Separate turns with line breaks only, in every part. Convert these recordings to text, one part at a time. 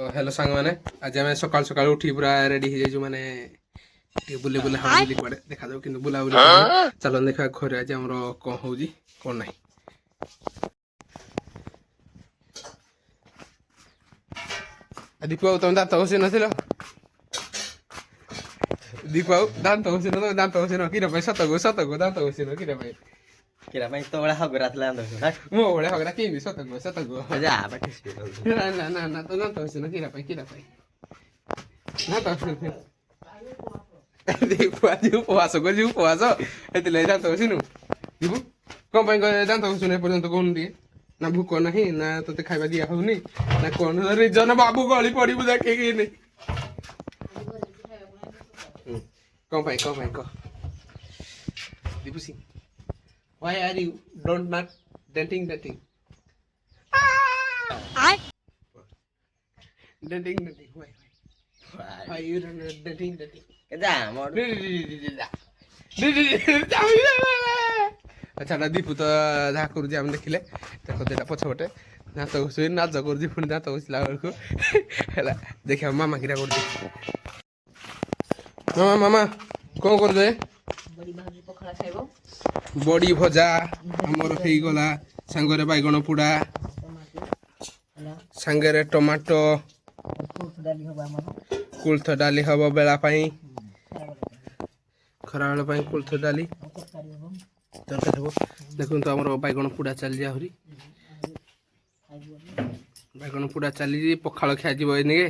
Hello सांग मैंने आज आम सकाल सकाल उठी पूरा रेडी हो जाइए माने बुले बुले हाँ बुली पड़े देखा जाओ कि बुला बुली चलो देखा घर आज आम कौन हो कौन ना दीपू बाबू तुम दात घसी नथिल दीपू बाबू दात घसी न तुम दात घसी न कि सतगो दात घसी न कि
Kira main to wala hagura tlando.
मो बड़े हगरा कि सतगो
Ja, batis.
ना तो दात घसी न कि ना तो दीपू आज उपवास कर उपवास ये दात घसी नु दीपू कौन दात घसी न पर्यंत कौन दिए ना भूक नहीं ना ते खाଇବା दिया होनी ना कौन रिजन बाबू गली पड़ू देखे कि नहीं कौन कह Deepu Singh why are you don't not dating dating why you don't not dating
Ja, mo.
अच्छा दीपू तो जहाँ कर देखिले देखो देटा पछपटे दात घुस नाच कर पुणी दात घुसला बेलू है देखिए मामा किरा कर मामा मामा कौन कर बड़ी भजा आमर हो गला सांगरे बैगण पोड़ा सांगरे टमाटो कुल्थ डाली हम बेला खरा बेला कुल्थ डाली तरकारी हम देखो तो आम बैगण पोड़ा चली आहरी बैगण पोड़ा चली पखाड़ खिया के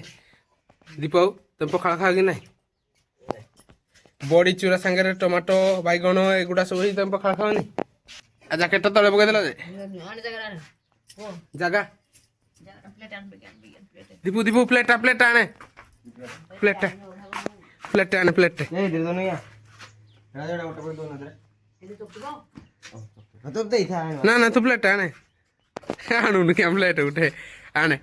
दीप तुम पखाड़ खाओ कि ना बड़ी चूरा सांगे टमाटो बैगण एगुड़ा सब तुम पखाड़ खाओनी आ जैकेट तले पकईदेल जगह दीपू दीपू प्लेटा प्लेटा आने प्लेटा प्लेटा आने प्लेट ना ना तू प्लेट आने आणुन क्या प्लेट उठे आने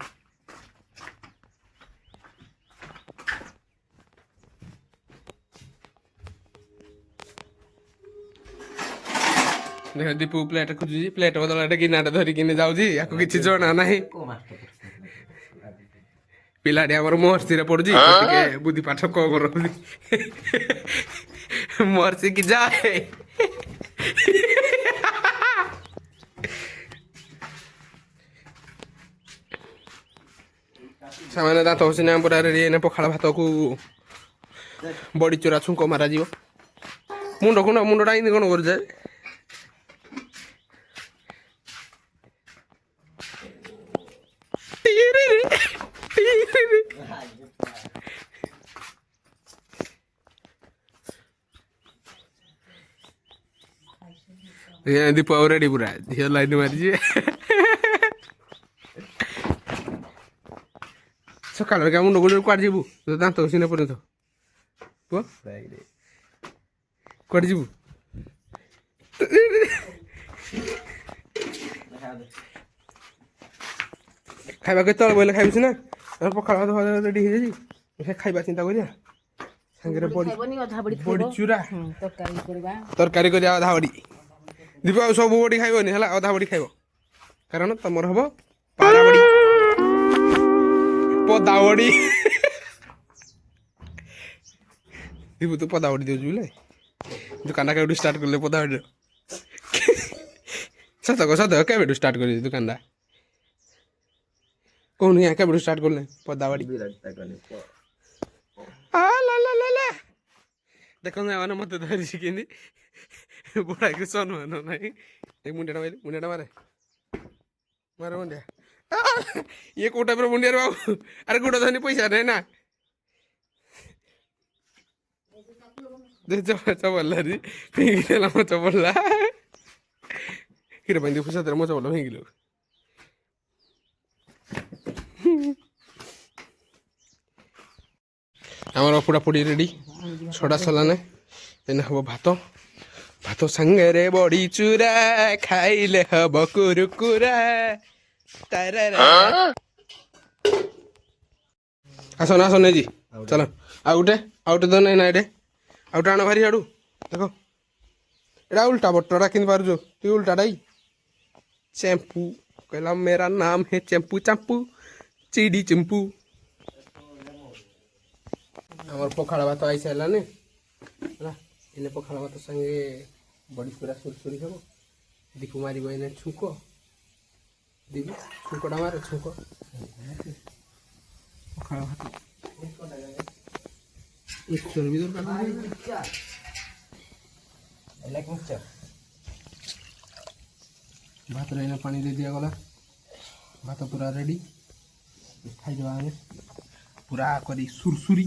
देख दीपू प्लेट खोजुची प्लेट बदल गिनाटा धरिकी जाऊँगी या किसी जना ना पिलाटी आम महर्षि पड़ुची बुद्धि पाठ कम कर महर्षि की जाए सामान्य दात घसी आम पूरा रेडी पखाड़ भात को बड़ी चूरा छुंक मारा मुंड खुंड मुंडा इन कौन कर जाए दीप रेडी पूरा झील लाइन मारी सकाल क्या मुंड गुड़ कड़ जीवु दात घसी पर्यंत कड़ जीवु खाइबा के तल बोले खाइबी ना पखाड़ भात रेडी हो जाए खाइबा चिंता करिया सांगे बड़ी चूरा तरकारी कर अधा बड़ी दीप सब बड़ी खाइबनी है अधा बड़ी खाइब कारण तुम हम पारा बड़ी पदा बड़ी दीपू तू पदा बड़ी दे बोले दुकान के स्टार्ट कर पदा बड़ी सत क्या स्टार्ट कर दुकान कौन यहाँ क्या स्टार्ट कर पदा बड़ी देख मत धरी शिखी बुढ़ा के सम्मान ना एक मुंडिया मारे मारे मुंडिया ये को टाइप मुंडिया बाबू अरे गोटा धनी पैसा नहीं ना चपल्ला री फेंकिदेला म चपल्ला किर भाई खुसा म चपल्ला फेंकिलो आमर पोड़ा पोड़ी रेडी छड़ा सलाने एने हम भात भात सांगे बड़ी चूरा खाइले हम कुरकुरा आसन आसन जी चलो आउटे तो नहीं ना ये आउटे आण भारी आड़ू देख एटा उल्टा बटना कि पार तु उल्टा डाई चैम्पू कहला मेरा नाम है चैम्पू चैम्पू चिड़ी चैम्पू ଆମର ପଖାଳ ଭାତ ଆଇ ସାରିଲାନି ହେଲା ଏନେ ପଖାଳ ଭାତ ସାଙ୍ଗେ ବଡ଼ି ପୁରା ସୁରସୁରି ହେବ ଦୀପ ମାରିବ ଏନେ ଛୁଙ୍କ ଦୀପ ଛୁଙ୍କଟା ମାରେ ଛୁଙ୍କ ପଖାଳ ଭାତ ମିକ୍ସଚର ବି ଦରକାର ଭାତରେ ଏଇନା ପାଣି ଦେଇ ଦିଆଗଲା ଭାତ ପୁରା ରେଡ଼ି ଖାଇଦେବା ଆମେ ପୁରା କରି ସୁରସୁରି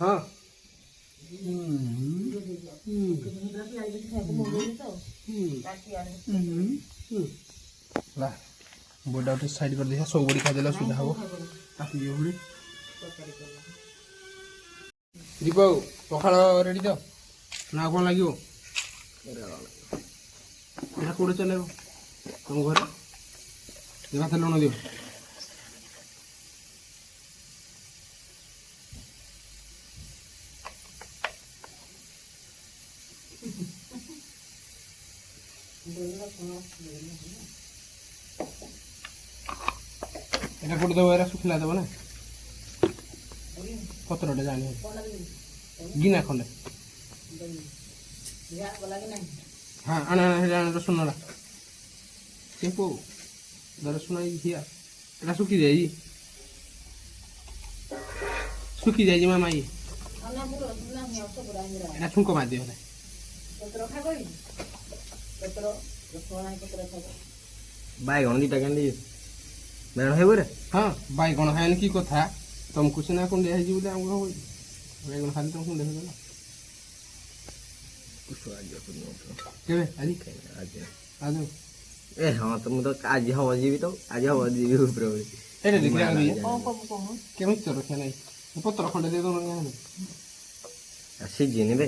हाँ बोर्ड आउट साइड कर देखा सब बड़ी खादेला सुधा हो काटी दियो बड़ी दीप पखाल रेडी तो ना कौन लगे एटा कोड़े चलेबो तुम घर देखा लुण दियो এটা করে দেবো এরা শুকলা দেবো না পত্রটা জানি গিনা খন্ডে হ্যাঁ আনা রসুন না কেপো রসুন হিয়া এটা শুকি যাই শুকি যাই মামা এটা ছুঁকো মার দিও না
ବାଇଗଣ ଦୁଇଟା କେମିତି ବାଇଗଣ ଖାଇବ ରେ
ହଁ ବାଇଗଣ ଖାଇଲେ କି କଥା ତମକୁ ସିନା କୁଣ୍ଡିଆ ହେଇଛି ବୋଲି ଆମକୁ ହବ ବାଇଗଣ ଖାଇଲେ ତମକୁ କୁଣ୍ଡିଆ ହେଇଗଲା କେବେ ଆଜି ଆଜି
ଏ ହଁ ତ ମୁଁ ତ ଆଜି ହବ ଯିବି ତ ଆଜି ହବ ଯିବି ଉପରେ
ଏଇଟା ଦେଖିଲା କେମିତି ତ ରଖିବା ନାହିଁ ପତ୍ର ଖଣ୍ଡେ ଦେଇ ଦଉନ
ସିଝିନି ବେ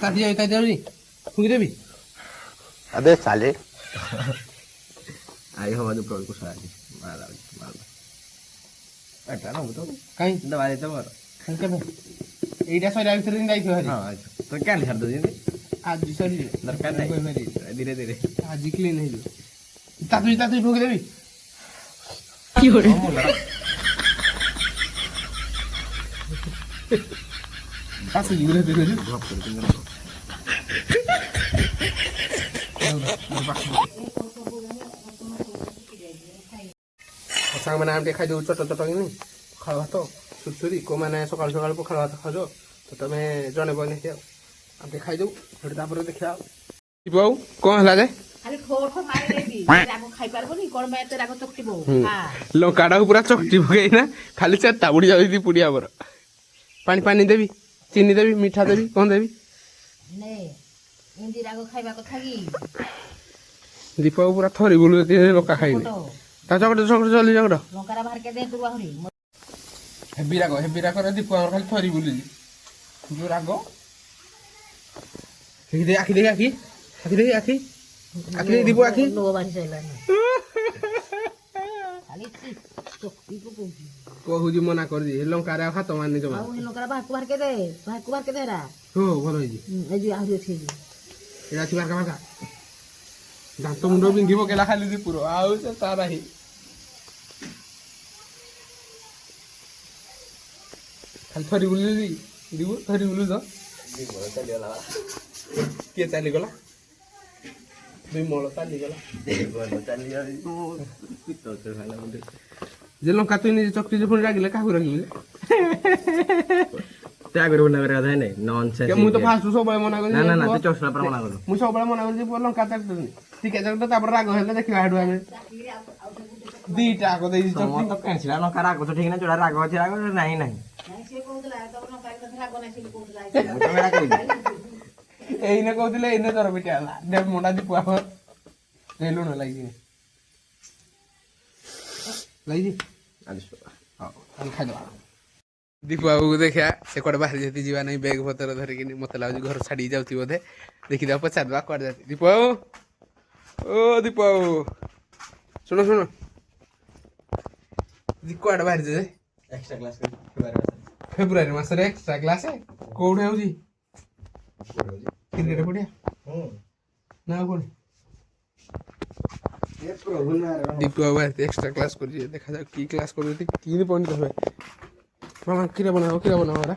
ତାତି ଯାଉଛି ଫୁଙ୍କି ଦେବି
अबे साले आई हवा जो प्रोल को सारा मारा एटा ना तो
काई
दबा दे तो मार
केबे एइटा सरी आइथरे दिन जाइथो हरी
हां तो क्या लिखा दो जी
आज सरी
दरकार नहीं धीरे धीरे
आज क्लीन है जो तातु फुंकी देबी
की हो रे
पास जीरे दे दे सांग मैंने आम खाई दो चट चट कि पखाल भात सुरसुरी को मैंने सकाल सकाल पखाल भात खाओ तो तुम जन बने आम खाई दो देखा बाबू कौन है जे लंकाटा पूरा चकटी पकईना खाली चार्टा बुड़ी जाती पुड़िया पर पानी पानी देवी चीनी देवी मीठा देवी कौन देवी दीप पूरा थरी बुलू लंका खाई चकट चकट चली चकट हेबी राग दीप खाली थरी बुली जो राग आखि देखी आखि आखि देखी आखि आखि दीप आखि कहूँ मना कर दी लंका हाथ मारनी जमा हो भल बारका बारका दांत मुंड पिंधि पकेला खाली दीपुर आउ तारा ही खाली थरी बुली दीपू थरी बुलू तो किए चली गला विमल चली गला जे लंका तुई निजे चकटी जे पुणी रागिले काहू रागिले
ते आगर बना कर कथा नहीं नॉनसेंस
के मु तो फास्ट सब मना कर
ना ना ना ते चोसला पर मना कर
मु सब मना कर जे लंका चकटी ठीक है जगत तापर राग हेले देखिबा हेडु आमे दीटा को देई
तो
चकटी
तो कैंसिला न करा को तो ठीक ना जोड़ा राग अछि राग नहीं नहीं तो मेरा कोई
एइने कहउतिले एइने तोर बिटिया आला दे मोंडा दीपुआ पर लुण लागी लागी
आज
हां खाइ दो दीपू बाबू को देखा से कड़े बाहर जाती जीवा नहीं बैग पतर धरिकी मत लगे घर छाड़ी जाती बोधे देखी दे पचार दवा कड़े जाती दीपू बाबू ओ दीपू बाबू शुण शुण जी कुआडे बाहर जे
एक्स्ट्रा क्लास
फेब्रुआरी मासरे एक्स्ट्रा क्लास कोउठे होजी क्रिकेट पड़िया ना कोन
ये प्रभु ना
दीपू बाहर एक्स्ट्रा क्लास कर देखा जाओ की क्लास कर 3 पॉइंट है मामा किरा बनाओ रा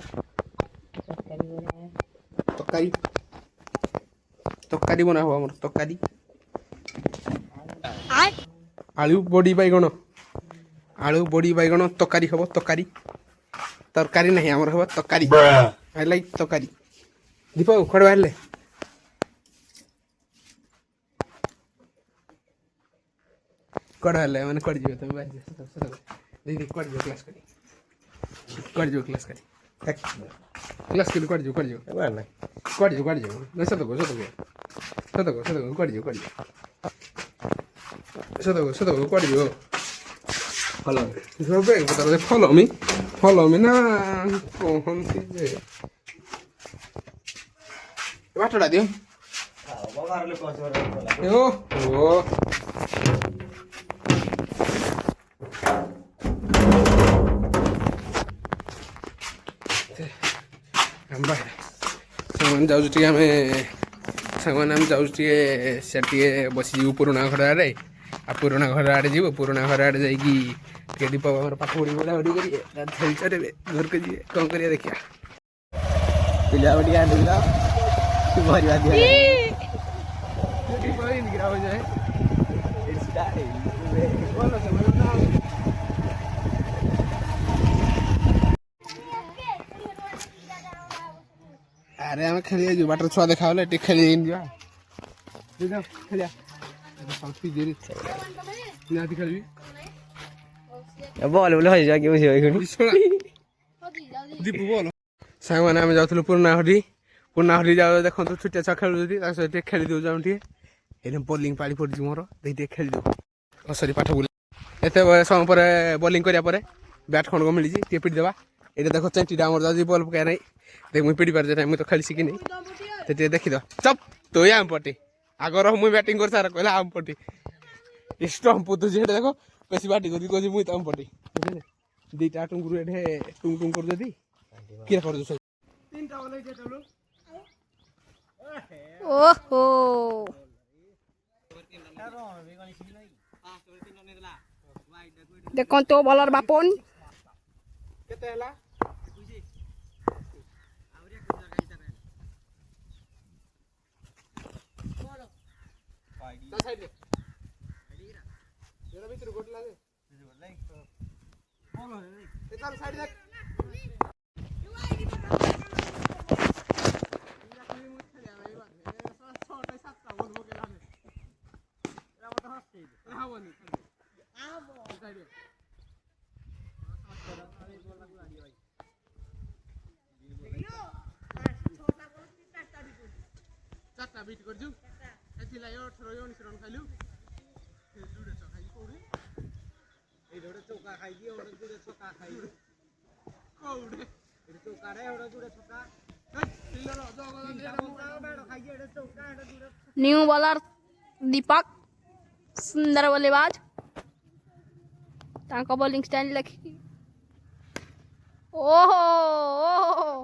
तकारी बनाओ हमर तकारी आलू बड़ी बैगण तकारी हम तकारी तरकारी नहीं आमर हम तकारी आई लाइक तकारी दीप कड़े बाहर कड़े बाहर मैंने कड़ जी तुम दीदी कड़ जो क्लास करी क्लास करी कड़ जो नहीं सत कड़ जो follow me ना कौन सी जे बाटोडा दियो
बगारले पछ्यो
यो ओ हम सामान जाऊ टी हमें सामान हम जाऊ टी सेटी बसी पुराना घर आड़े आ पुराना घर आड़े जीव पुराना घर आड़े जाइकी के दीपक हमार पाठ पढ़ी बड़ा करिए खेल चले घर के जी कौन करिए देखिया
पिला बढ़िया दिला भारी बात है
दीपक इन गिरा हो जाए
इट्स टाइम
बोलो से बोलो अरे हम खेलिए जो बाटर छुआ देखा होले टिक खेलिए इन जा देखो खेलिया साउथी जेरी ना दिखाबी
बॉल बोले हो जाके बुझियो एखुनी
दीपू बोल सांग माने हम जाउथलु पुरना हरी जाउ देखो तो छुटिया छ खेलु जदी ताक सहित खेली दउ जाउ ठीक एने बॉलिंग पाली पड़ जी मोर देई खेली दउ सरी पाठ बोल एते समय पर बॉलिंग करिया पर बैट खंड को मिली जी ते पिट देबा एटा देखो चंटी डामर जाजी बॉल पका नहीं देख मुई पिटी पार जे मुई तो खेली सिकी नहीं ते देखि दो चप तो याम पटी आगर मुई बैटिंग कर सारा कहला आम पटी स्टंप तो जे देखो कैसी बाटी करी कोजी मुई तम पटी दुईटा टुंगुरु एठे टुंग टुंग कर जदी के कर दो तीनटा बोलै जे तलो
ओहो देखो तो बॉलर बापन
केते हला ता साइड ले जरा भीतर गोटला दे बोलो ए चल साइड देख चारटा बीट कर जू एथिला 18 19 रन खाइलु जुडे चखाई कोडे ए जोडे चौका खाई दियो ओडे जुडे छक्का खाई कोडे ए चौका रे ओडे जुडे छक्का फिल्डर जगो बैड खाई एडे चौका एडे जुडे
न्यू बॉलर दीपक सुंदर बल्लेबाज ताको बॉलिंग स्टाइल लखी ओहो ओहो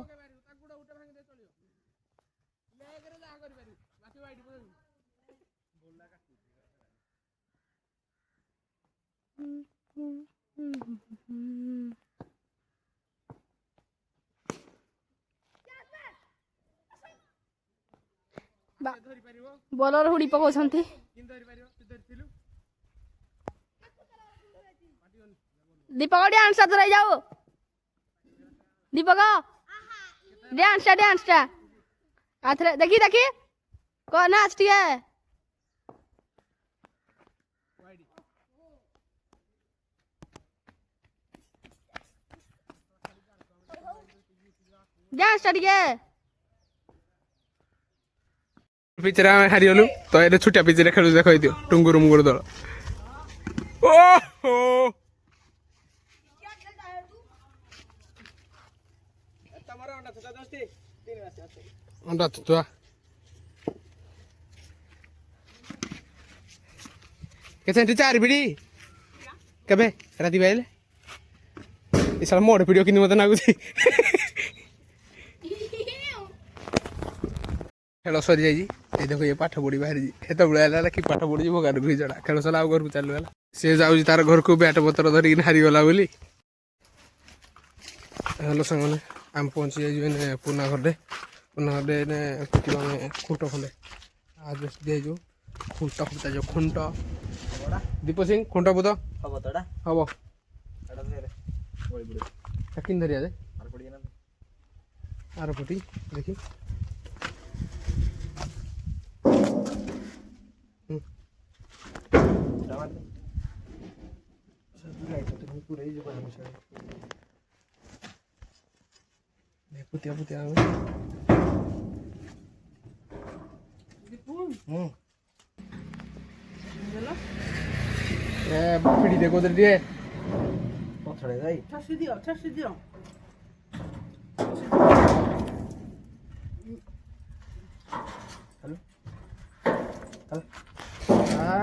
बॉलर हुडी पकाउछन्ती दीपक डांस रही जाओ दीपक डांस आथरे देखी देखी को नाच टिए डांस टिए
पिचरा हारिगलु तो ये छुटिया पिचरे खेलु देखो दियो टुंगुरु मुंगुरु दल ओहो अंडा तो कैसे चार बिड़ी कबे राती बाइले ଏ ସାରା ମୋଡ଼ ଭିଡ଼ିଓ କିନ୍ତୁ ମୋତେ ଲାଗୁଛି ଖେଳ ସରିଯାଇଛି ଏଇ ଦେଖ ଇଏ ପାଠ ପଢ଼ି ବାହାରିଛି ସେତେବେଳେ ହେଲା କି ପାଠ ପଢ଼ିଯିବ ଘରକୁ ହିଁ ଜଣା ଖେଳ ସରିଲା ଆଉ ଘରକୁ ଚାଲୁ ହେଲା ସେ ଯାଉଛି ତାର ଘରକୁ ବ୍ୟାଟ୍ ପତ୍ର ଧରିକି ହାରିଗଲା ବୋଲି ହ୍ୟାଲୋ ସାଙ୍ଗମାନେ ଆମେ ପହଞ୍ଚି ଯାଇଛୁ ଏନେ ପୁରୁଣା ଘରରେ ଏନେ ପୋତିବା ଆମେ ଖୁଣ୍ଟ ଖଣ୍ଡେ ଆଜବେଷ୍ଟ ଦିଆଯିବ ଖୁଣ୍ଟ ଫୁଟା ଯିବ ଖୁଣ୍ଟ ଦୀପ ସିଂ ଖୁଣ୍ଟ ପୁତ
ହବ ତଡ଼ା
ହବ
ଏଟା ଧରେ ପଡ଼ି ପଡ଼ି
ଚାକିନ୍ ଧରିଆ ଦେ
ଆର ପଡ଼ି ନା
ଆର ପଟି ଦେଖି पुतिया पुतिया पिड़ी देखो उधर दिए
ପଛରେ ଯାଇ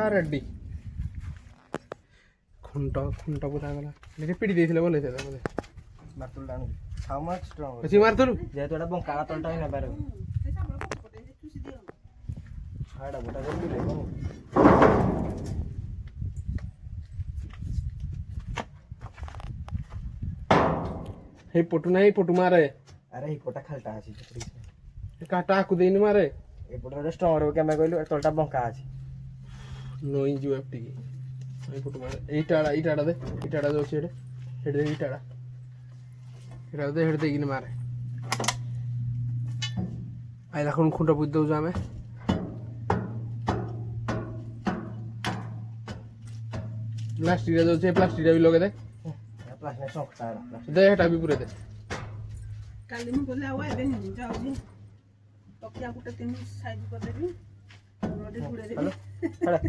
रेडी खुंट खुंट पुता गला लेके पिड़ी देथिले बोले थे बोले
ମାର୍ତୁଲ ଟାଣୁ ହାଉ ମଚ୍ ଷ୍ଟ୍ରଙ୍ଗ
ଅଛି ମାରତଲୁ
ଯେହେତୁ ଏଟା ବଙ୍କାଳା ତଳଟା ହିଁ ନେବାରେ ଛାଡ଼ା ଗୋଟା କରିବି କଣ
हे पटू नहीं पटू मारे
ଆରେ ଏଇ ପଟା ଖାଲଟା ଅଛି
काटा आकु देनी मारे
ଏ ପଟା ଷ୍ଟ୍ରଙ୍ଗ ରହିବ କେମେ କହିଲୁ ତଳଟା ବଙ୍କା ଅଛି
नोई जो एफटी की हे पटू मारे इटाड़ा दे इटाड़ा दो छेड़े head they इटाड़ा they head they किने मारे आइला कोन खुंटा बुझ दउ जामे प्लास्टिक रे दउ छे प्लास्टिक रे भी लगे दे
ପ୍ଲାଷ୍ଟିକ ଶଙ୍ଖଟା
दे हेटा भी पूरे दे
काली में बोले आवा दे नहीं जाओ जी तकिया कुटे तीन साइज कर देबी रोटी गुड़े देबी
ଛାଡ଼ା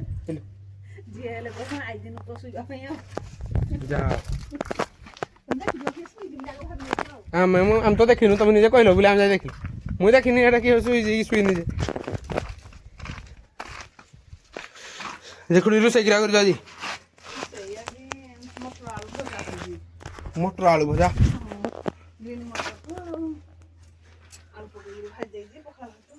जी हेले बस आई दिन तो सुगा पई आ
जा हम तो देखिनु तुम निजे कहलो बोले हम जाय देखि मुई देखिनी एटा की सुई निजे देखुनी रुसे गिरा कर जाजी
सैया जी मटर आलू भजा दी
मोटर आलू भजा
ग्रीन मटर को आलू पकई भाज दे जी पखाला तो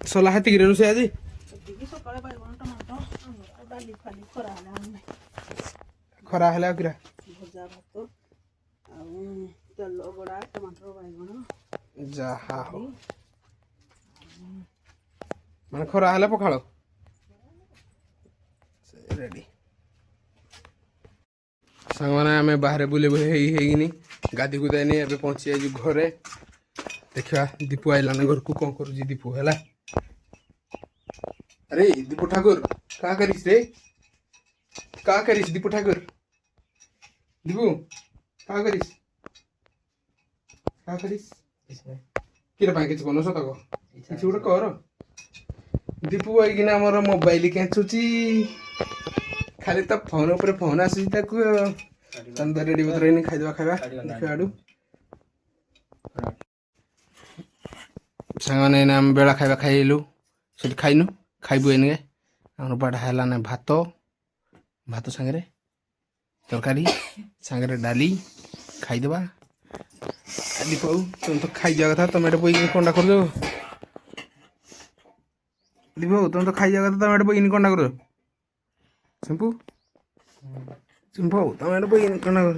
सोला हाथी गिरे रुसे आजी
दिगी सकाळे बायगण टमाटो और डाली खाली खरा हला हमने
खरा हला किरा
भजा भात ଆଉ ତେଲ ଗଡ଼ା ଟମାଟର ବାଇଗଣ
ଯାହା ହଉ ମାନେ ଖରା ହେଲେ ପଖାଳ ରେଡି ସାଙ୍ଗମାନେ ଆମେ ବାହାରେ ବୁଲି ବୁଲି ହେଇକିନି ଗାଧି ଗୁଧାଇନି ଏବେ ପହଞ୍ଚି ଯାଇଛୁ ଘରେ ଦେଖିବା ଦୀପୁ ଆଇଲାନି ଘରକୁ କ'ଣ କରୁଛି ଦୀପୁ ହେଲା अरे दीपू ठाकुर क्या करीस रे क्या करीस दीपू ठाकुर दीपू क्या करीस किरे पाए किछ कोन सतको किछ उडे कर दीपू आइकिना हमर मोबाइल केचुची खाली त फोन ऊपर फोन आसी ताकू तंदर रेडी बतरनी खाइदवा खाइबा खाडू सांगने नाम बेला खाइबा खाइलु सेठी खाइनु खाइबु एनगे हमर बडा हैला ने भात भात संगे तरकारी संगे डाली खाइदवा दीपू तुम तो खाई जाओ था टमाटो बोई कंडा कर दो दीपू तुम तो खाई जाओ था टमाटो बोई कंडा कर दो सिंपू टमाटो बोई कंडा कर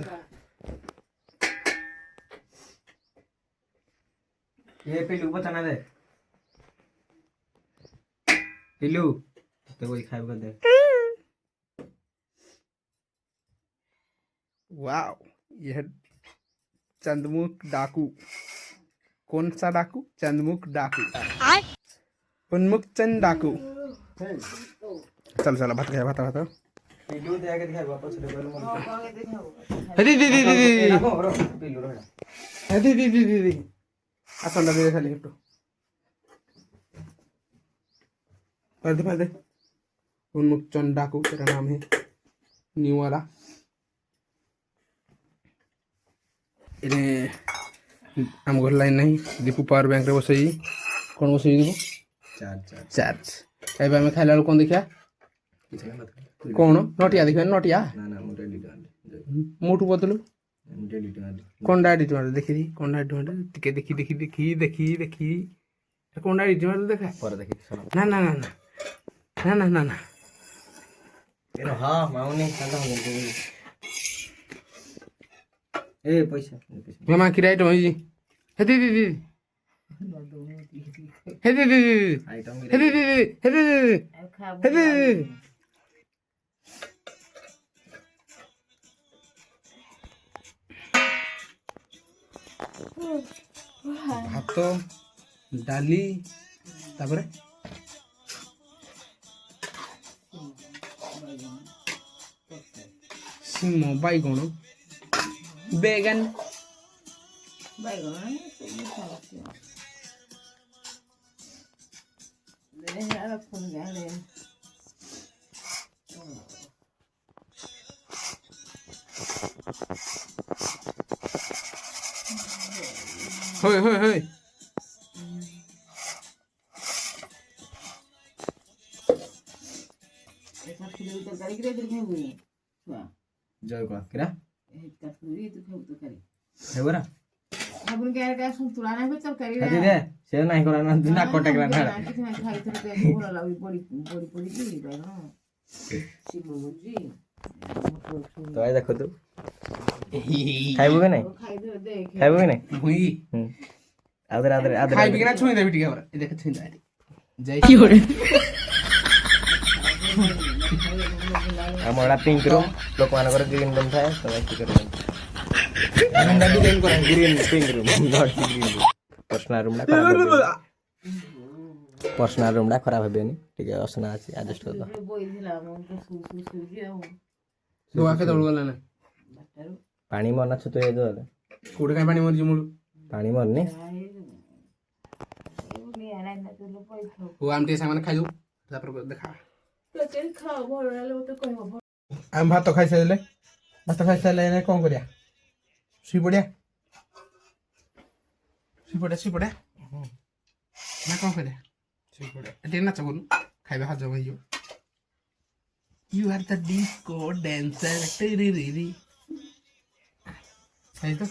ये पिल्लू बचाना दे पिल्लू तो कोई खाए कर दे
वाओ ये चंदमुख डाकू कौन सा डाकू चंदमुख डाकू उन्मुख चंद डाकू चल चल भात खाया भात भात
पिल्लू दे आके दिखा वापस ले बोल मन
दी दी दी दी
पिल्लू रो
दी दी दी दी असंदा दे खाली हिटो कर दे उन्मुख चंद डाकू तेरा नाम है न्यू वाला इने हम घर लाइन नहीं दीपू पावर बैंक रे बसई कौन बसई दीपू
चार्ज
चार्ज एबे हमें खाइला कौन देखिया କଣ ନଟିଆ ଦେଖିବା ନଟିଆ
ନା ନା ମୁଁ ରେଡି ଟଙ୍କା
ମୋଠୁ ବଦଲୁ
ମୁଁ ରେଡି ଟଙ୍କା
କଣଟା ଏଡି ଟଙ୍କା ଦେଖିଦି କଣଟା ଏଡି ଟଙ୍କା ଟିକେ ଦେଖି ଦେଖି ଦେଖି ଦେଖି ଦେଖି କଣଟା ଏଡି ଟଙ୍କା ଦେଖା
ପରେ ଦେଖି ଶୁଣ
ନା ନା ନା ନା ନା ନା ନା ନା
ହଁ ମାଉନି ଏ ପଇସା
ମାମା କିରା ଆଇଟମ ହେଇଛି ହେଦି ଦିଦି ହେଦି ଦିଦି
ଆଇଟମ
ହେଦି ଦିଦି ହେଦି ଦିଦି ହେଦି ଦିଦି ଭାତ ଡାଲି ତାପରେ ସିମ ବାଇଗଣ ବେଗନ হই হই হই
ଜୟ କହ କିରା ହେବରା ଖାଇ ଦେ ସେ ନାହିଁ କରା ନା ଦିନା କଟକଲା ନା ତ ଆଇ ଦେଖ ତୁ ଖାଇବୁ କି ନାହିଁ ଖାଇବୁ କି ନାହିଁ
ভুই
ଆଦରେ ଆଦରେ ଆଦରେ
খাইবি কিনা ছুঁই দেবি টিকে আমরা দেখে ছুঁই দেয় যাই
ଆମର ଏଟା ପିଙ୍କ ରୁମ୍ ଲୋକମାନଙ୍କର ଗ୍ରୀନ୍ ରୁମ୍ ଥାଏ ତମେ କି କରିବ
আমরা ডিজাইন করা
green pink room not green room personal ରୁମ୍ଟା ଖରାପ ପର୍ସନାଲ ରୁମ୍ଟା ଖରାପ ହେବେନି ଟିକେ ଅସନା ଅଛି ଆଡଜଷ୍ଟ କରିଦେବ
দোয়া কে দৌড় গলা না
ପାଣି ମନା ଛତୁ ହେଇଯିବ
কোড়ে কাই পানি মরজি মুড়ু
ପାଣି ମରନି
ও আমি টিকে সামনে খাই দউ তারপর দেখা আমি ভাত খাই সাইলে এনে কোন করিয়া শুই পড়িয়া না কোন করিয়া শুই পড়িয়া এটি নাচ করুন খাইবা হাজ হইও you are the disco dancer টিরিরিরি খাই তো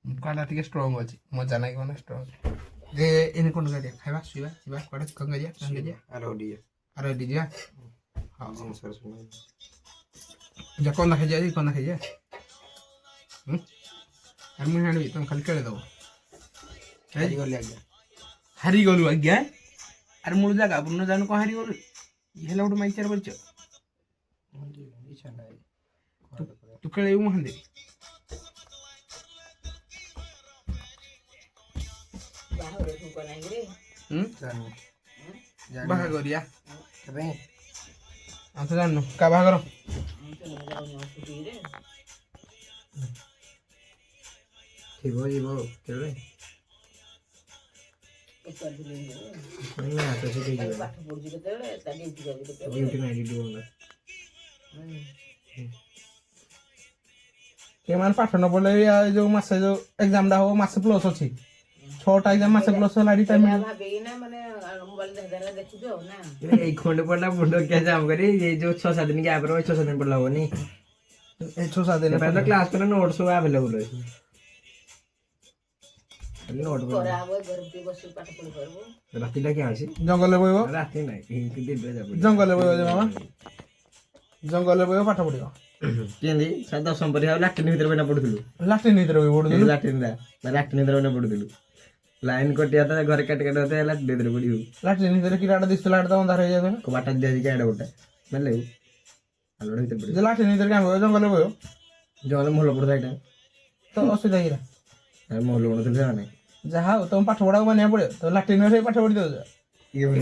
मुकाटा टिके स्ट्रांग अछि मजा नाही कोन स्ट्रांग जे एने कोन गरिया खाइबा सुइबा सिबा कोड कोन गरिया आरो दिया हां नमस्कार सुन जा कोन खाइ जाई हम हांडी तुम खाली केले दो हारी गलु आज्ञा अरे मूल जागा बुन जानु को हारी गलु हेला उड माइचार परछ तू केले यू हंदे ବାହାଘରିଆ କେବେ ଆମେ ତ ଜାଣିନୁ କା ବାହାଘର
ଥିବ ଯିବ କେବେ
ସେମାନେ ପାଠ ନ ପଢିଲେ ଯୋଉ ମାସେ ଯୋଉ ଏକ୍ଜାମ ଟା ହବ ମାସେ ପ୍ଲସ୍ ଅଛି 6ଟା ଏକ୍ଜାମ ମାସେ ପ୍ଲସ୍ ହେଲା ଟାଇମ୍
ଏଇ ଖଣ୍ଡେ ପଡିଲା ମୁଣ୍ଡ କିଆ ଜାମ କରି ଏଇ ଯୋଉ 6-7 ଦିନ ଗ୍ୟାପ ରହ 6-7 ଦିନ ପଡିଲା ହବନି
ଏ 6-7 ଦିନ
ପର୍ଯ୍ୟନ୍ତ କ୍ଲାସ କଲେ ନୋଟ ସବୁ ଆଭେଲେବୁଲ ଅଛି ନୋଟ ରାତିଟା କିଏ ଅଛି
ଜଙ୍ଗଲରେ ବଇବ
ରାତି ନାହିଁ
ଜଙ୍ଗଲରେ ବଇବ ଯେ ମାମା ଜଙ୍ଗଲରେ ବଇବ ପାଠ ପଢିବ
କେମିତି 10ମ ପରୀକ୍ଷା ଲାଟ୍ରିନ୍ ଭିତରେ ବଇନା ପଢୁଥିଲୁ
ଲାଟ୍ରିନ୍ ଭିତରେ ବଇ ପଢୁଥିଲୁ
ଲାଟ୍ରିନ୍ ଭିତରେ ବଇନା ପଢୁଥିଲୁ ଲାଇନ କଟିଆ ତ ଘରେ କାଟି କାଟି ହତେ ହେଲା ଭିତରେ ପଢିବୁ
ଲାଟ୍ରିନ୍ ଭିତରେ କିରାଟା ଦିଶଥିଲା ଏଟା ତ ଅନ୍ଧାର ହେଇଯାଏ
ବାଟ ଦିଆଜି କାଡା ଗୋଟେ ବୁଝିଲେ ଆଲୋଡ ଭିତରେ ପଢିବୁ
ଯେ ଲାଟ୍ରିନ୍ ଭିତରେ କାମ ଜଙ୍ଗଲରେ ବଇବ
ଜଙ୍ଗଲ ମହଲ ପଡୁଥାଏ ଏଇଟା
ତ ଅସୁବିଧା କିରା
ମହଲ ପଡୁଥିଲେ ସେମାନେ
ଯାହା ହଉ ତମ ପାଠ ପଢାକୁ ମାନିବାକୁ ପଡିବ ତ ଲାଟ୍ରିନ୍ ପାଠ ପଢି ଦଉଛ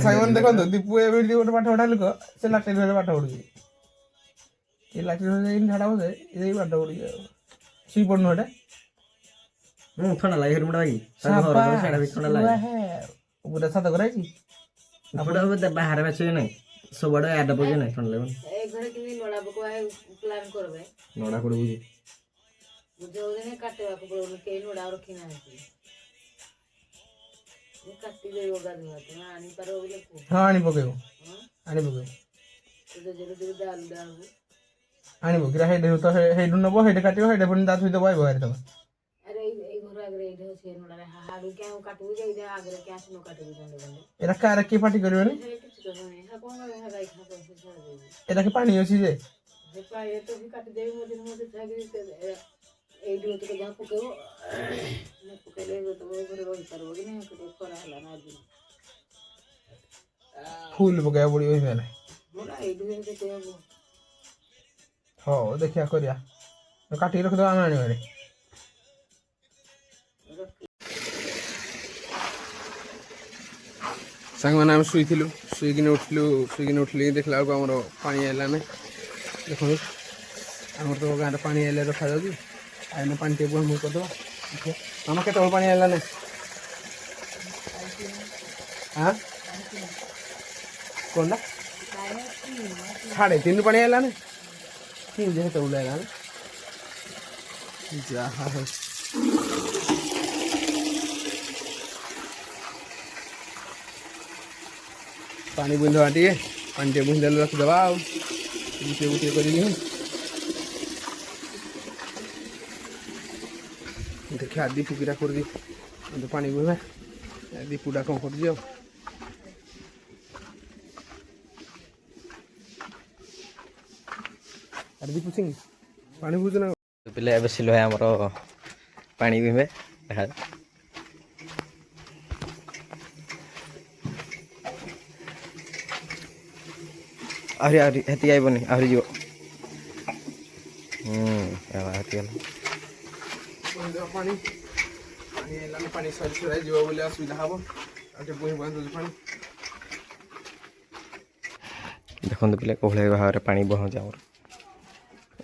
ସାଙ୍ଗମାନେ ଦେଖନ୍ତୁ ଦୀପୁ ଏବେ ଗୋଟେ ପାଠ ପଢା ଲୋକ ସେ ଲାଟ୍ରିନ୍ ପାଠ ପଢୁଛି ଏ ଲାଟ୍ରିନ୍ ଝାଡ଼ା ବସେ ଏଇ ବାଟ ପଡ଼ିକି ଶୋଇ ପଡ଼ୁନୁ ଏଟା
ଥଣ୍ଡା ଲାଗେ ହେଲମେଟ ଭାଇ ସେଇଟା ବି ଥଣ୍ଡା ଲାଗେ
ପୁରା ଛାତ କରାହେଇଛି
ଆପଣ ବାହାରେ ବେଶୀ ନାହିଁ ସବୁଆଡ଼େ ଆଡ ପକେଇ ନାହିଁ ଥଣ୍ଡା ଲାଗୁନି ନଡ଼ା କୋଡ଼େ ବୁଝି
ହଁ ଆଣି ପକେଇବୁ ଆଣିବୁ କିରା ହେଇଠୁ ନେବ ହେଇଠି କାଟିବ ହେଇଠି ପୁଣି ତା ସହିତ ବାହାରି ଦେବ ଏରା କାର କିଏ ପାଟି କରିବନି ଏଟା କି ପାଣି ଅଛି ଯେ ଫୁଲ ପକେଇବାକୁ ପଡ଼ିବ ହେଲେ ହଉ ଦେଖିବା କରିବା କାଟିକି ରଖିଦେବା ଆମେ ଆଣିବାରେ ସାଙ୍ଗମାନେ ଆମେ ଶୋଇକିନି ଉଠିଲି ଦେଖିଲା ବେଳକୁ ଆମର ପାଣି ଆଇଲାନି ଦେଖନ୍ତୁ ଆମର ତ ଗାଁରେ ପାଣି ଆଇଲେ ରଖାଯାଉଛି ଆଇନ ପାଣି ଟିକେ ବନ୍ଦ କରିଦେବା ଆମର କେତେବେଳେ ପାଣି ଆଇଲାନି ହଁ କ'ଣଟା 3:30 ପାଣି ଆଇଲାନି କି ଯେତେବେଳେ ଆଇଲାନି ଯାହା ହଉ ପାଣି ବୁନ୍ଦେବା ଟିକେ ପାଣି ଟିକେ ବୁନ୍ଦେଲେ ରଖିଦେବା ଆଉ ଗୋଟିଏ କରିକି ଦେଖିବା ଦୀପୁ କିରା କରିକି ପାଣି ବୁହିବା ଦୀପୁଟା କ'ଣ କରୁଛି ଆଉ ଆରେ ଦୀପୁ ସିଂ ପାଣି ବୁହୁଛୁ ନା
ପିଲା ଏବେ ସିଲ ଆମର ପାଣି ପିଇବେ ଆହୁରି ହେତିକି ଆଇବନି ଆହୁରି ଯିବ
ପାଣି ହେଲାନି ପାଣି ସରି ଯିବ ବୋଲି ଅସୁବିଧା ହବ ଆଉ ଟିକେ ବୋହି ବାନ୍ଧୁଛି ପାଣି
ଦେଖନ୍ତୁ ପିଲା କୋଭଳିଆ ଭାବରେ ପାଣି ବହଉଛି ଆମର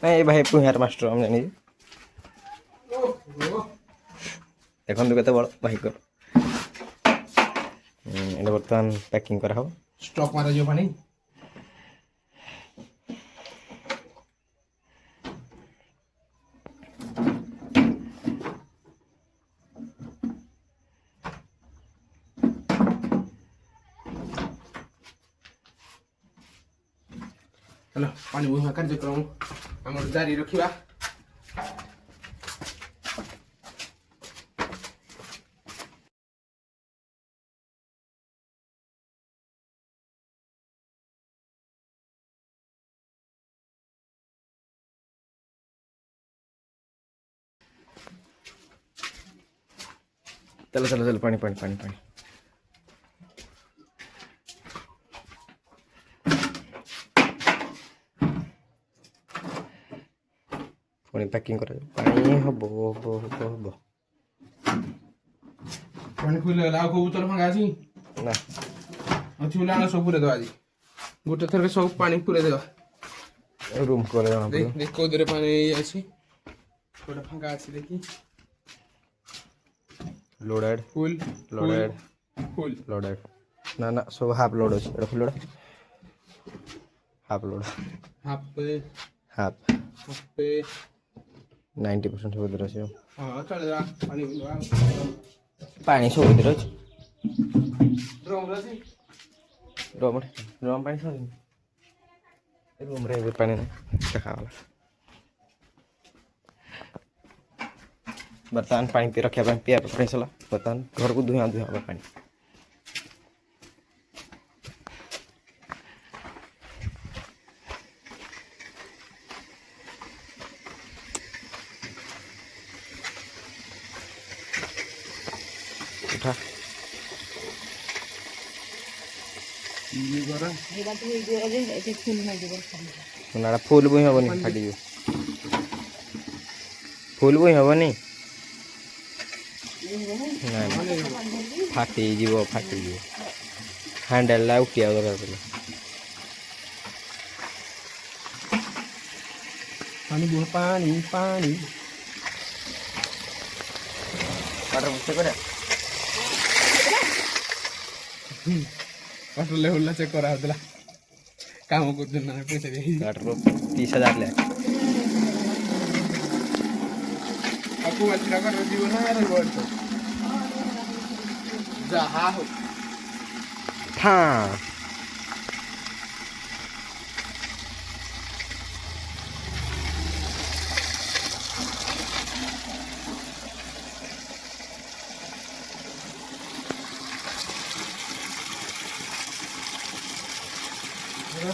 ନାଇଁ ଭାଇ ପୁହାର ମାଷ୍ଟର ଆମେ ଜାଣିଛୁ ଦେଖନ୍ତୁ କେତେ ବଡ଼ ଭାଇ କର এটা ବର୍ତ୍ତମାନ ପ୍ୟାକିଂ କରାହେବ
ଷ୍ଟକ୍ ମାରାଯିବ ପାଣି ହେଲା ପାଣି ବୁହା କାର୍ଯ୍ୟକ୍ରମ ଆମର ଜାରି ରଖିବା
चलो पानी पानी पानी पानी पुणी पैकिंग कर पानी हम
पानी खुले लाउ को उतर भंगा छी
ना
अछि बोला ना सब पूरे दो आज गोटे थर के सब पानी पूरे देबा
रूम को
देख को दरे पानी अछि गोटे भंगा अछि देखी
लोडेड
फुल
लोडेड ना ना सब हाफ लोड अछि एटा full load half load half पे 90% सब इधर अछि
हां चले जा पानी बुलवा
पानी सब इधर अछि
ड्रम रसी
ड्रम पानी सब रूम रे पानी नहीं देखा वाला बर्तमान पानी पी रखा पिया पानी सला बर्तमान घर को धुआं पानी उठा फुल भी हेनी फाटी फुल भी हेनी फाटी हैंडल ला उठिया दरकार
पानी बुह पानी पानी
वाटर बुझते करे
वाटर लेवल चेक करा होतला काम को दिन ना पैसे दे
वाटर 30,000 ले
आपको वाचरा कर जीवन ना रे बोल तो जहा हो
हाँ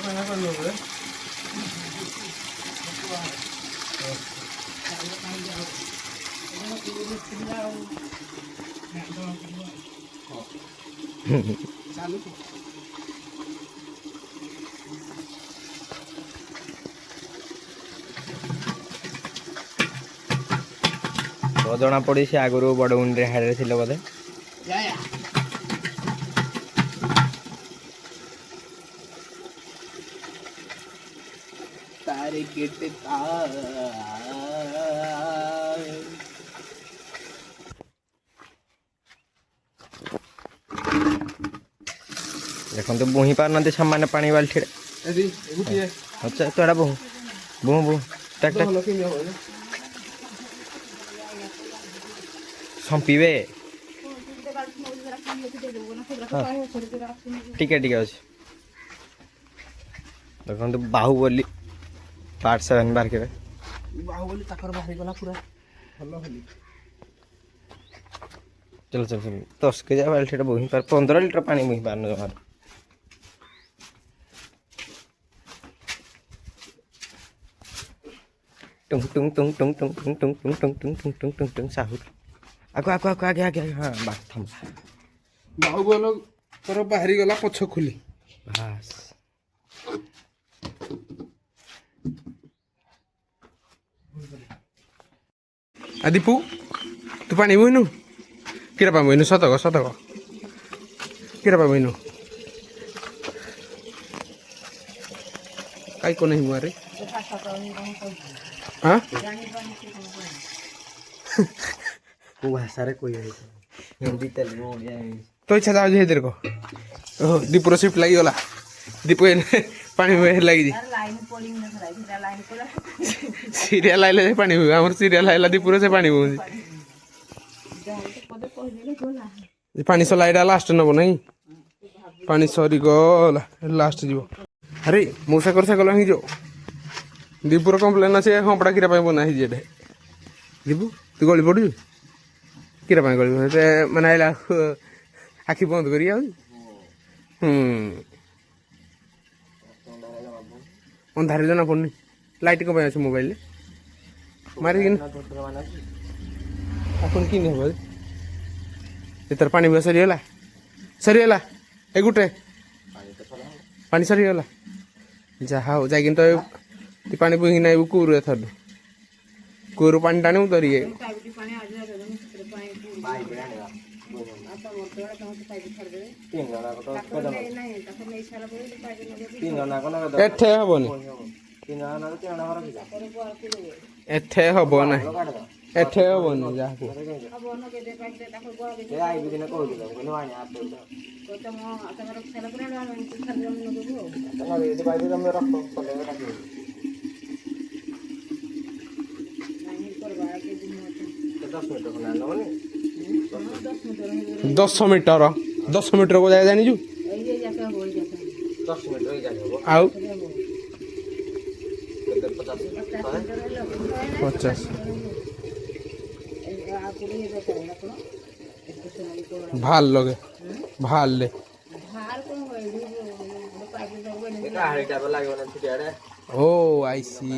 पहना कर लो रे चालू
तो जना पड़ी से आगुरु बड़ उंडे हाड़े थिले बोधे
या तारे गिट तार
देखो तो बुही पार नते सामान्य पानी बाल्टी
अरे गुटिए
अच्छा तोड़ा बुह बुह बुह टक टक
लोके में हो
संपीबे ठीक है अच्छे देखो तो बाहुबली पार्ट 7 बाहर के
बाहुबली ताकर बाहरी गला पूरा भलो होली
चल चल चल 10 के जा बाल्टी बुही पार 15 लीटर पानी बुही पार न जमा टुंग टुंग टुंग टुंग टुंग टुंग टुंग टुंग टुंग टुंग टुंग टुंग टुंग टुंग साहू आगो आगे हाँ बात थम
बाहुबली तोर बाहरी गला पछ खुली
बस
आदिपु तू पानी बुइनु किरा पा बुइनु सतक किरा पा बुइनु काई को नहीं मुआरे हां
को भाषा रे कोई हिंदी तेलुगु ओडिया
तो इच्छा जाओ जे तेरे को ओ दीपुर शिफ्ट लगी गला दीपु पानी में लगी जी सीरियल आइले पानी हुए हमर सीरियल आइला दीपुर से पानी हुए पानी सलाइडा लास्ट नबो नहीं पानी सरी गला लास्ट जीवो अरे मौसा कर सकल ही जो दीपुर कंप्लेन আছে হপড়া কিরা পাই বনা হি যেডে দীপু তুই গলি পড়ু কিরা পাই গলি তে মানে আইলা আখি বন্ধ করি আউ ଅନ୍ଧାରେ ଜଣା ପଡୁନି ଲାଇଟ୍ କ'ଣ ପାଇଁ ଅଛି ମୋବାଇଲରେ ମାରିକିନି ଆପଣ କିନି ହେବ ଏଥର ପାଣି ବି ସରିଗଲା ଏ ଗୋଟେ ପାଣି ସରିଗଲା ଯାହା ହଉ ଯାଇକିନି ତ ପାଣି ବୋହିକି ନାଇବୁ କୂଅରୁ ଏଥର କୂଅରୁ ପାଣି ଟାଣିବୁ ଧରିକି ଏଠେ ହବନି ଏଠେ ହବ ନାହିଁ ଏଠେ ହବନି ଯାହାକୁ दस मीटर को जाए जानी आउ 50 भाल लगे भाल ले ओ आई सी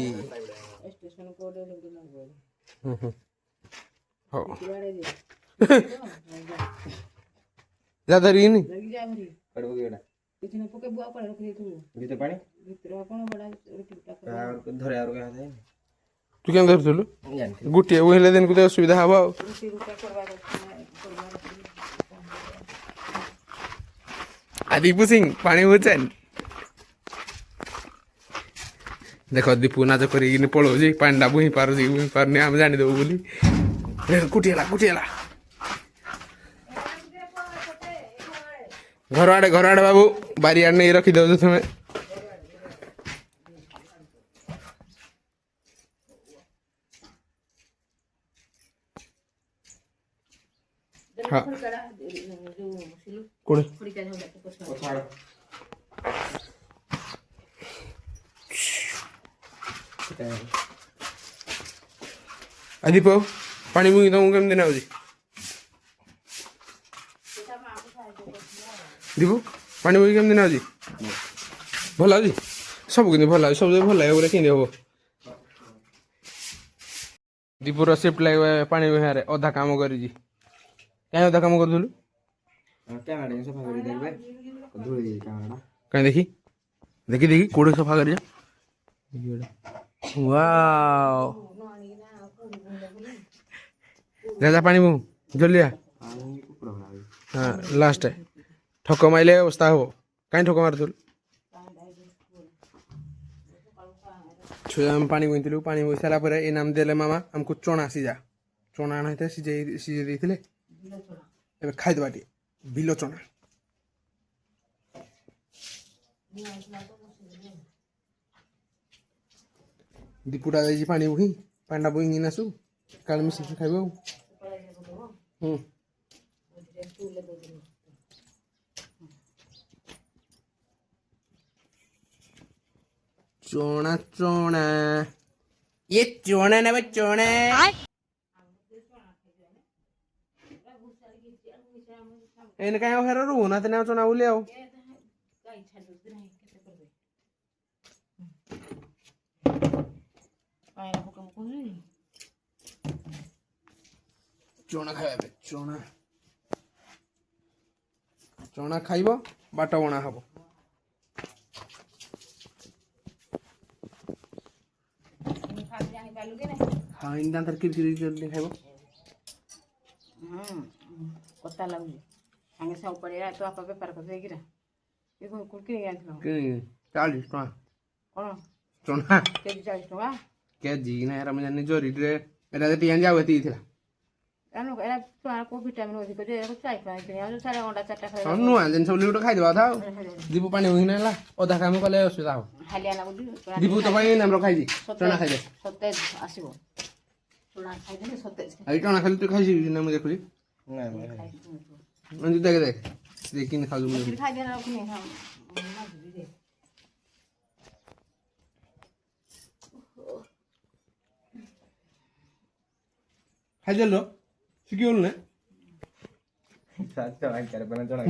ज्यादा रही नहीं तू क्या धरु गोटे ओहिले दिन को असुविधा हम दीपू सिंह पानी बुझान ଦେଖ ଦୀପୁ ନାଚ କରିକି ପଳଉଛି ପାଣିଟା ବୁହି ପାରୁଛି ବୁହି ପାରୁନି ଆମେ ଜାଣିଦେବୁ ବୋଲି କୁଟିଗଲା କୁଟିଗଲା ଘର ଆଡ଼େ ବାବୁ ବାରିଆଡ଼େ ନେଇ ରଖିଦେଉଛୁ ତୁମେ ହଁ କୋଉଠି ଦୀପ ପାଣି ବୁହି ତମକୁ କେମିତି ନାଗୁଛି ଦୀପୁ ପାଣି ବୁହି କେମିତି ନାଗୁଛି ଭଲ ଲାଗୁଛି ସବୁ କିନ୍ତୁ ଭଲ ଲାଗୁଛି ସବୁ ଭଲ ଲାଗିବ ବୋଲେ କେମିତି ହବ ଦୀପୁର ସିଫ୍ଟ ଲାଗିବ ପାଣି ବୁହିବାରେ ଅଧା କାମ କରିଛି କାହିଁ ଅଧା କାମ କରୁଥିଲୁ କାହିଁ ଦେଖି କୋଉଠି ସଫା କରିଛ ୱାଓ ଯା ପାଣି ବୋ ଜଲ୍ଦି ହଁ ଲାଷ୍ଟ ଠକ ମାଇଲେ ଅବସ୍ଥା ହବ କାହିଁ ଠକ ମାରୁଥିଲୁ ଛୁଆ ଆମେ ପାଣି ବୋଇଥିଲୁ ପାଣି ବୋଇ ସାରିଲା ପରେ ଏ ନାମ ଦେଲେ ମାମା ଆମକୁ ଚଣା ଚଣା ଆଣିଥିଲେ ସିଝେଇ ଦେଇଥିଲେ ଏବେ ଖାଇଦେବା ଟିକେ ବିଲ ଚଣା ଦୀପୁଟା ଯାଇଛି ପାଣି ବୋହି ପାଣିଟା ବୋହିକି ନାସୁ କାଳେ ମିଶିକି ଖାଇବ ଆଉ ଚଣା ଚଣା ये चोणा ना चोणा एने काय हेर रू ना ते ना चोणा बोली आओ चोणा खाइबे चोणा खाइबो बाट बणा हबो हाँ इंदा तरकीब जल्दी खाइबो
कता लाଗୁଛି ସାଙ୍ଗେ ସାଙ୍ଗେ ପଡ଼ିଆ ତ ଆପା ବେପାର କରିଦେଇକିରା ଏ କୁର୍କି ଆଣିଥିଲ
कि 40 टका
କ'ଣ
चोणा
କେଜି 40 ଟଙ୍କା
केजी ना यार मैं जाने जोरी रे एटा ते टियान जाव एती थिला
ଏରା ଚଣା କୋଉ ଭିଟାମିନ୍ ଅଧିକ ଯେ ଏକୁ ଚାଇ ପାଣି କିଣି ଆଉ ସାରା ଅଣ୍ଡା ଚାରଟା ଖାଇ
नु आजन सब लिटो खाइ देबा था दीपू पानी होइना ला ओदा काम कले असुविधा हो
ହାଲିଆ ଲାଗୁଛି
दीपू तो भाई नाम रखाई जी चोणा खाइ दे
ସତେଜ ଆସିବ ଚଣା ଖାଇଦେଲେ ସତେଜ
आई चोणा खाली तू खाइ जी ना मुझे खुली
ନା
अंजू देख देखिन खाजू मुझे
ଖାଇଦେଲା ରଖୁନି ହଁ
खाइ जल्लो सिकियोल ने
ସାତ ଆଇକାର ବନା ଜଣା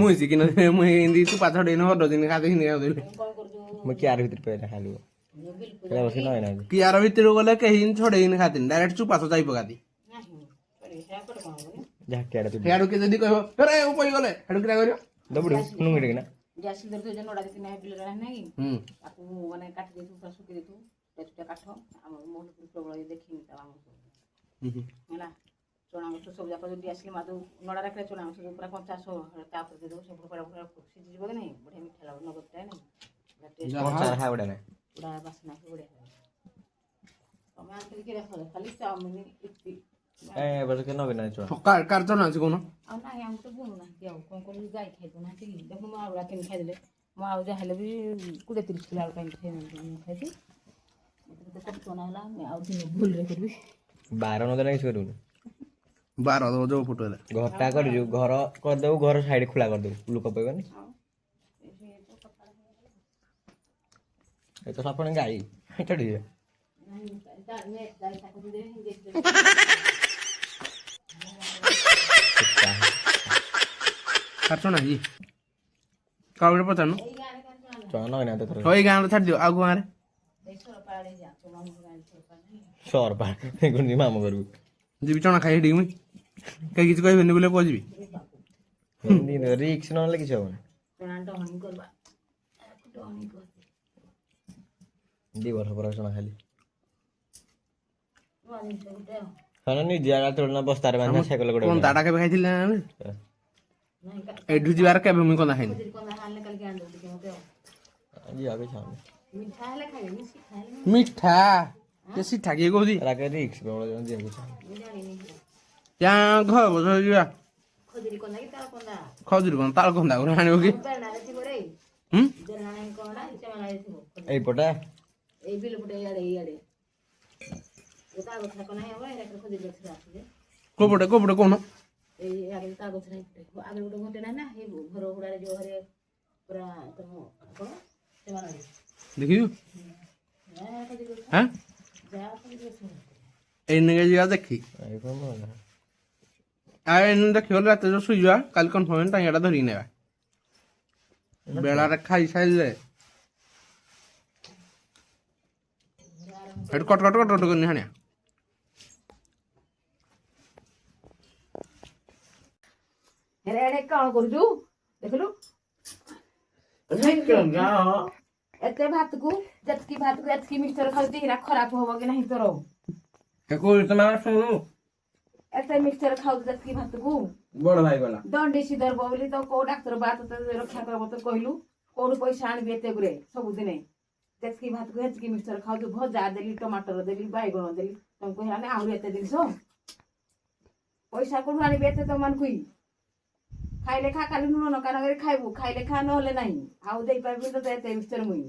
मु सिकिन मु हिंदी तू पाछड़ दिन हर दिन खाते हिंदी आ देले
ମୁଁ କି ଆର ଭିତରେ ପଇଲା ଖାଲି ଏଟା ବସି ନଏ ନା
कि यार भीतर गले कहीं छोड़े इन खातिन डायरेक्ट चू पाछो जाई पगाती
ଯାହା କିଆଡେ ତୁ
हेडू के जदी कहबो अरे उपई गले हेडू किरा करियो
ଦବୁଡୁ ନୁଙ୍ଗି ଟିକେ ନା
ଗ୍ୟାସ୍ ସିଲିଣ୍ଡର ତ ନଡ଼ା ଦେଇକି ନାହିଁ ବିଲରେ ନାହିଁ ତାକୁ ମାନେ କାଟି ଦେଇଥିବୁ ପୁରା ଶୁଖି ଦେଇଥିବୁ ପେଟଟା କାଠ ଆମର ମୋହନ ପ୍ରବଳ ଦେଖିନି ତା ଆମର ହେଲା ଚଣା ଗଛ ସବୁ ଯାକ ଯଦି ଆସିଲେ ମାଦୁ ନଡ଼ା ରାଖିଲେ ଚଣା ଗଛ ପୁରା କଞ୍ଚା ତାପରେ ଦେଇଦେବୁ ସବୁ ପୁରା ସିଝିଯିବ କି ନାହିଁ ବଢ଼ିଆ ମିଠା ଲାଗୁ ନଗଦଟା ନାହିଁ
କଞ୍ଚା ଖା ବଡା ନା
ପୁରା ବାସ୍ନା ବଢ଼ିଆ ତମେ ଆଣିକି ରଖ ଖାଲି ଚାଉମିନ ଇପି
ଏ ବସ କେ ନବେ ନା ଚୁଆ
कार कार चोना আছে কোন
ଆଉ ନାହିଁ ଆମେ ତ ବୁଣୁନାହାନ୍ତି ଆଉ କ'ଣ କରିବୁ ଗାଈ ଖାଇଦଉନାହାନ୍ତି କି ଦେଖ ମୋ ଆଉଡ଼ା କିଣି ଖାଇଦେଲେ ମୋ ଆଉ ଯାହା ହେଲେ ବି 20-30 କିଲୋ ଆଳୁ କାହିଁକି ଖାଇଛି ଚଣା ହେଲା ଆଉ ଦିନ ଭୁଲରେ କରିବି
ବାର ନଦେଲେ କିଛି କରିବୁନି
12 दो जो फुट होला
ଘରଟା କରିଛୁ ଘର କରିଦେବୁ ଘର ସାଇଡ ଖୋଲା କରିଦେବୁ ଲୋକ ପାଇବନି ଏ ତ ଆପଣ ଗାଈ ଏଟା ଟିକେ
कार चोना जी कावड़े पचानो
ଚଣା ନଏ ନା ତ ଥର
होई गां रे छाड़ दियो आगु गां रे
ସର ପା ଗୁନି ମାମ କରିବୁ
जीबी चोना खाइ हेडी मुई कई किछ कहबेनी बोले पजिबी
ହିନ୍ଦୀ ରିକ୍ସ ନହେଲେ କିଛି ହବନି
ଚଣା ଡହଣି କରିବା ଡହଣି କରି
2 ବର୍ଷ ପରେ ଚଣା ଖାଲି
ନୂଆ ଜିନିଷ ଗୋଟେ ଆଉ
ହଁ ନିଜେ ଆଡା ତୋଳନା ବସ୍ତାରେ ବାନ୍ଧା ସାଇକେଲ ଗୋଟେ
कोन दाडा केबे खाइथिले ना
ନାହିଁ
एडु जिबार केबे मुई कोना खाइनी
କ'ଣ ଆଣିଲେ କାଲିକି ଆଣିଦେବୁ ଟିକେ ମୋତେ ଆଉ
ଯିବା ବି ଚାହୁଁନି
ମିଠା ହେଲେ ଖାଇବେ ମିଶି ଖାଇଲେ
ମିଠା ସେ ସିଠା କିଏ କହୁଛି
ରାକେ ରିକ୍ସ ପ୍ରବଳ ଦିଆକୁ
ମୁଁ ଜାଣିନି
ୟା ଘର ବସ ଯିବା
ଖଜୁରୀ କନ୍ଦା କି ତାଳ କନ୍ଦା
ଖଜୁରୀ କଣ ତାଳ କନ୍ଦା করে ଆଣିବ କି
ବେଲଣାରେ ଥିବ ରେ
ହୁଁ
ବେଲଣା କଣ ସେମାନେ ଥିବ
এইপটা
ଏଇ ବିଲ ପଟେ ଇଆଡେ ତାଳ ଗଛ କଣ ନାହିଁ ହବ ଏଇଟା ଖଜୁରୀ ଗଛ ଅଛି ଯେ
କୋପଟେ କୋଣ
ଏଇ ଆଗରେ ତାଳ ଗଛ ନାହିଁ ଆଗରେ ଗୋଟେ ଘଣ୍ଟେ ନାହିଁ ନା ଏଇ ଘର ଗୁଡାରେ ଯୋଉ ଘରେ ପୁରା ତମ କଣ ସେମାନେ
ଦେଖିଛୁ
ଖଜୁରୀ ଗଛ
হ্যাঁ
ଯାହା ଖଜୁରୀ ଗଛ
ଏଇନେ ଯିବା ଦେଖି
এই কোন না
ଆଉ ଏଇନେ ଦେଖିବ ରାତିରେ ଯୋଉ ଶୋଇବା କାଲି କନଫର୍ମ ଟାଙ୍ଗିଆଟା ଧରିକି ନେବା ବେଳାରେ ଖାଇସାରିଲେ ସେଠୁ କଟ କରିନି ହାଣିଆ
ହେରେ ଏଡେ କଣ କରୁଛୁ ଦେଖିଲୁ ଏତେ ଭାତକୁ ଏତିକି ମିକ୍ସଚର ଖାଉଛି ଏରା ଖରାପ ହବ କି ନାହିଁ ତୋର ଏତେ ମିକ୍ସଚର ଖାଉଛୁ ଯେତିକି ଭାତକୁ
বড় ভাই গলা
ଦଣ୍ଡିସି ଧରବ ବୋଲି ତ କୋଉ ଡାକ୍ତର ବା ତତେ ରକ୍ଷା କରିବ ତ କହିଲୁ କୋଉଠୁ ପଇସା ଆଣିବି ଏତେ ଗୁରେ ସବୁଦିନେ ଯେତିକି ଭାତକୁ ଏତିକି ମିକ୍ସଚର ଖାଉଛୁ ଭଜା ଦେଲି ଟମାଟର ଦେଲି ବାଇଗଣ ଦେଲି ତମକୁ ହେଲାନି ଆହୁରି ଏତେ ଜିନିଷ ପଇସା କୋଉଠୁ ଆଣିବି ଏତେ ତମମାନଙ୍କୁ ଖାଇଲେ ଖା କାଲି ଲୁଣ ନକା ନକରି ଖାଇବୁ ଖାଇଲେ ଖା ନହେଲେ ନାହିଁ ଆଉ ଦେଇପାରିବି ତତେ ଏତେ ମିକ୍ସଚର ମୁଇଁ